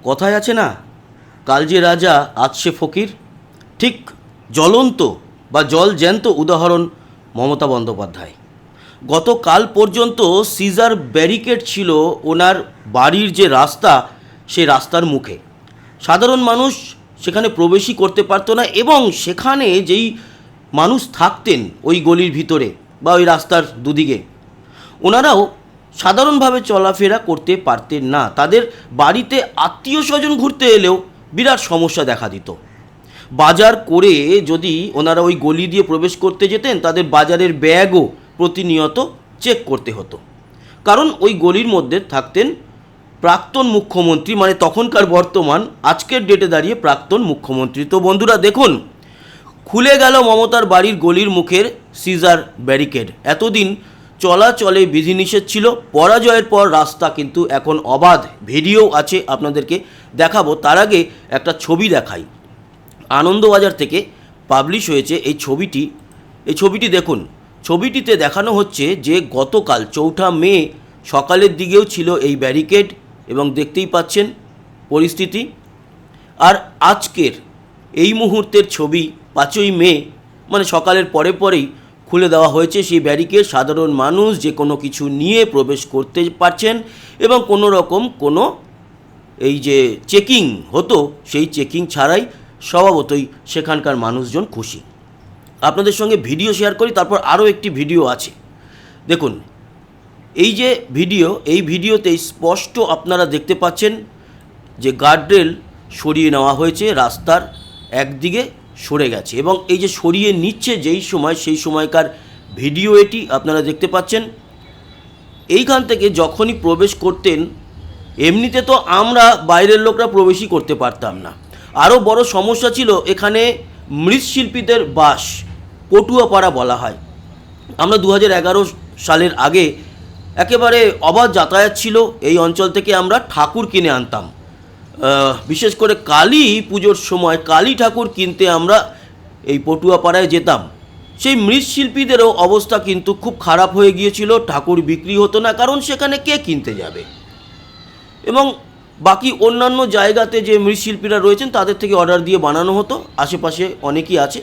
কথায় আছে না, কাল যে রাজা আজ সে ফকির। ঠিক জ্বলন্ত বা জল জ্যান্ত উদাহরণ মমতা বন্দ্যোপাধ্যায়। গতকাল পর্যন্ত সিজার ব্যারিকেড ছিল ওনার বাড়ির যে রাস্তা, সেই রাস্তার মুখে। সাধারণ মানুষ সেখানে প্রবেশই করতে পারতো না, এবং সেখানে যেই মানুষ থাকতেন ওই গলির ভিতরে বা ওই রাস্তার দুদিকে, ওনারাও সাধারণভাবে চলাফেরা করতে পারতেন না। তাদের বাড়িতে আত্মীয় স্বজন ঘুরতে এলেও বিরাট সমস্যা দেখা দিত। বাজার করে যদি ওনারা ওই গলি দিয়ে প্রবেশ করতে যেতেন, তাদের বাজারের ব্যাগও প্রতিনিয়ত চেক করতে হতো, কারণ ওই গলির মধ্যে থাকতেন প্রাক্তন মুখ্যমন্ত্রী, মানে তখনকার বর্তমান আজকের ডেটে দাঁড়িয়ে প্রাক্তন মুখ্যমন্ত্রী। তো বন্ধুরা দেখুন, খুলে গেল মমতার বাড়ির গলির মুখের সিজার ব্যারিকেড। এতদিন চলাচলে বিধিনিষেধ ছিল, পরাজয়ের পর রাস্তা কিন্তু এখন অবাধ। ভিডিও আছে, আপনাদেরকে দেখাবো। তার আগে একটা ছবি দেখাই। আনন্দবাজার থেকে পাবলিশ হয়েছে এই ছবিটি দেখুন। ছবিটিতে দেখানো হচ্ছে যে গতকাল 4 মে সকালের দিকেও ছিল এই ব্যারিকেড, এবং দেখতেই পাচ্ছেন পরিস্থিতি। আর আজকের এই মুহূর্তের ছবি 5ই মে, মানে সকালের পরেই খুলে দেওয়া হয়েছে সেই ব্যারিকেড। সাধারণ মানুষ যে কোনো কিছু নিয়ে প্রবেশ করতে পারছেন, এবং কোনো রকম কোনো এই যে চেকিং হতো, সেই চেকিং ছাড়াই স্বভাবতই সেখানকার মানুষজন খুশি। আপনাদের সঙ্গে ভিডিও শেয়ার করি, তারপর আরও একটি ভিডিও আছে। দেখুন এই যে ভিডিও, এই ভিডিওতেই স্পষ্ট আপনারা দেখতে পাচ্ছেন যে গার্ডরেল সরিয়ে নেওয়া হয়েছে, রাস্তার একদিকে সরে গেছে, এবং এই যে সরিয়ে নিচ্ছে যেই সময়, সেই সময়কার ভিডিও এটি আপনারা দেখতে পাচ্ছেন। এইখান থেকে যখনই প্রবেশ করতেন, এমনিতে তো আমরা বাইরের লোকরা প্রবেশই করতে পারতাম না। আরও বড় সমস্যা ছিল এখানে মৃৎশিল্পীদের বাস, পটুয়াপাড়া বলা হয়। আমরা 2011 সালের আগে একেবারে অবাধ যাতায়াত ছিল। এই অঞ্চল থেকে আমরা ঠাকুর কিনে আনতাম, বিশেষ করে কালী পুজোর সময় কালী ঠাকুর কিনতে আমরা এই পটুয়াপাড়ায় যেতাম। সেই মৃৎশিল্পীদেরও অবস্থা কিন্তু খুব খারাপ হয়ে গিয়েছিল, ঠাকুর বিক্রি হতো না, কারণ সেখানে কে কিনতে যাবে। এবং বাকি অন্যান্য জায়গাতে যে মৃৎশিল্পীরা রয়েছেন তাদের থেকে অর্ডার দিয়ে বানানো হতো, আশেপাশে অনেকেই আছে।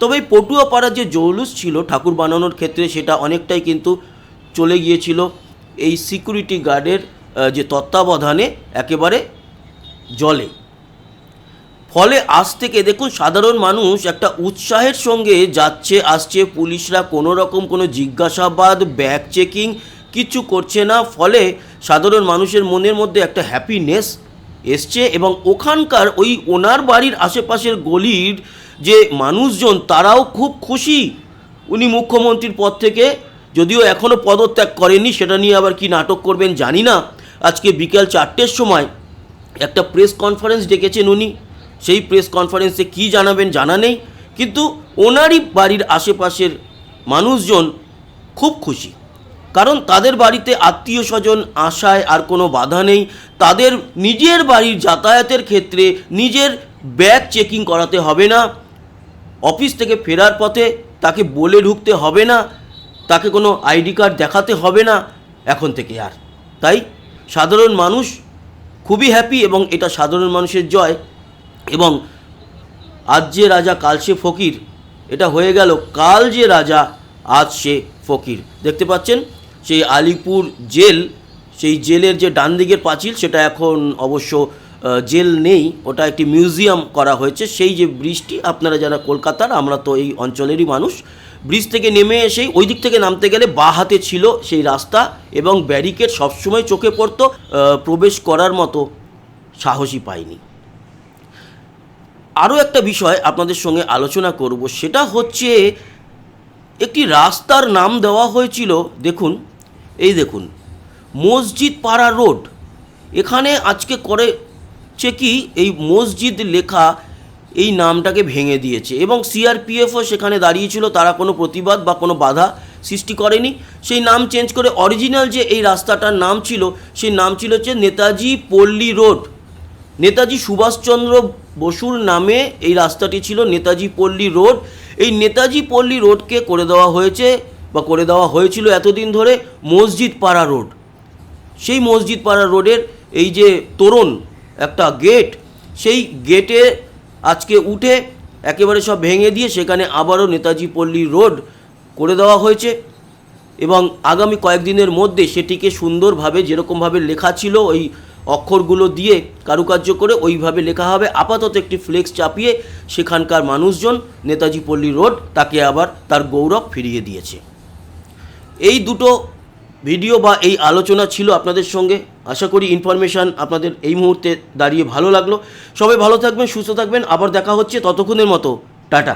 তবে এই পটুয়াপাড়ার যে জৌলুস ছিল ঠাকুর বানানোর ক্ষেত্রে, সেটা অনেকটাই কিন্তু চলে গিয়েছিল এই সিকিউরিটি গার্ডের যে তত্ত্বাবধানে একেবারে জলে। ফলে আজ থেকে দেখুন সাধারণ মানুষ একটা উৎসাহের সঙ্গে যাচ্ছে আসছে, পুলিশরা কোনো রকম কোনো জিজ্ঞাসাবাদ, ব্যাগ চেকিং কিছু করছে না। ফলে সাধারণ মানুষের মনের মধ্যে একটা হ্যাপিনেস এসছে, এবং ওখানকার ওই ওনার বাড়ির আশেপাশের গলির যে মানুষজন তারাও খুব খুশি। উনি মুখ্যমন্ত্রীর পদ থেকে যদিও এখনও পদত্যাগ করেননি, সেটা নিয়ে আবার কি নাটক করবেন জানি না। আজকে বিকাল 4টের সময় একটা প্রেস কনফারেন্স ডেকেছেন উনি। সেই প্রেস কনফারেন্সে কি জানাবেন জানা নেই, কিন্তু ওনারই বাড়ির আশেপাশের মানুষজন খুব খুশি, কারণ তাদের বাড়িতে আত্মীয় স্বজন আসায় আর কোনো বাধা নেই। তাদের নিজের বাড়ির যাতায়াতের ক্ষেত্রে নিজের ব্যাগ চেকিং করাতে হবে না, অফিস থেকে ফেরার পথে তাকে বলে ঢুকতে হবে না, তাকে কোনো আইডি কার্ড দেখাতে হবে না এখন থেকে আর। তাই সাধারণ মানুষ খুবই হ্যাপি, এবং এটা সাধারণ মানুষের জয়। এবং আজ যে রাজা কাল সে ফকির, এটা হয়ে গেল কাল যে রাজা আজ সে ফকির। দেখতে পাচ্ছেন সেই আলিপুর জেল, সেই জেলের যে ডান দিকের পাঁচিল, সেটা এখন অবশ্য জেল নেই, ওটা একটি মিউজিয়াম করা হয়েছে। সেই যে ব্রিজটি, আপনারা যারা কলকাতার, আমরা তো এই অঞ্চলেরই মানুষ, ব্রিজ থেকে নেমে এসেই ওই দিক থেকে নামতে গেলে বাঁ হাতে ছিল সেই রাস্তা, এবং ব্যারিকেড সবসময় চোখে পড়তো, প্রবেশ করার মতো সাহসী পাইনি। আরও একটা বিষয় আপনাদের সঙ্গে আলোচনা করব, সেটা হচ্ছে একটি রাস্তার নাম দেওয়া হয়েছিল। দেখুন, এই দেখুন মসজিদ পাড়া রোড। এখানে আজকে করেছে কি, এই মসজিদ লেখা এই নামটাকে ভেঙে দিয়েছে, এবং সিআরপিএফও সেখানে দাঁড়িয়েছিল, তারা কোনো প্রতিবাদ বা কোনো বাধা সৃষ্টি করেনি। সেই নাম চেঞ্জ করে অরিজিনাল যে এই রাস্তাটার নাম ছিল, সেই নাম ছিল হচ্ছে নেতাজি পল্লী রোড। নেতাজি সুভাষচন্দ্র বসুর নামে এই রাস্তাটি ছিল, নেতাজি পল্লী রোড। এই নেতাজি পল্লী রোডকে করে দেওয়া হয়েছে বা করে দেওয়া হয়েছিল এতদিন ধরে মসজিদ পাড়া রোড। সেই মসজিদ পাড়া রোডের এই যে তোরণ, একটা গেট, সেই গেটে আজকে উঠে একেবারে সব ভেঙে দিয়ে সেখানে আবারও নেতাজি পল্লী রোড করে দেওয়া হয়েছে এবং আগামী কয়েকদিনের মধ্যে সেটিকে সুন্দরভাবে যেরকমভাবে লেখা ছিল ওই অক্ষরগুলো দিয়ে কারুকার্য করে ওইভাবে লেখা হবে। আপাতত একটি ফ্লেক্স চাপিয়ে সেখানকার মানুষজন নেতাজি পল্লী রোড তাকে আবার তার গৌরব ফিরিয়ে দিয়েছে। এই দুটো ভিডিও বা এই আলোচনা ছিল আপনাদের সঙ্গে। আশা করি ইনফরমেশান আপনাদের এই মুহূর্তে দাঁড়িয়ে ভালো লাগলো। সবাই ভালো থাকবেন, সুস্থ থাকবেন, আবার দেখা হচ্ছে, ততক্ষণের মতো টাটা।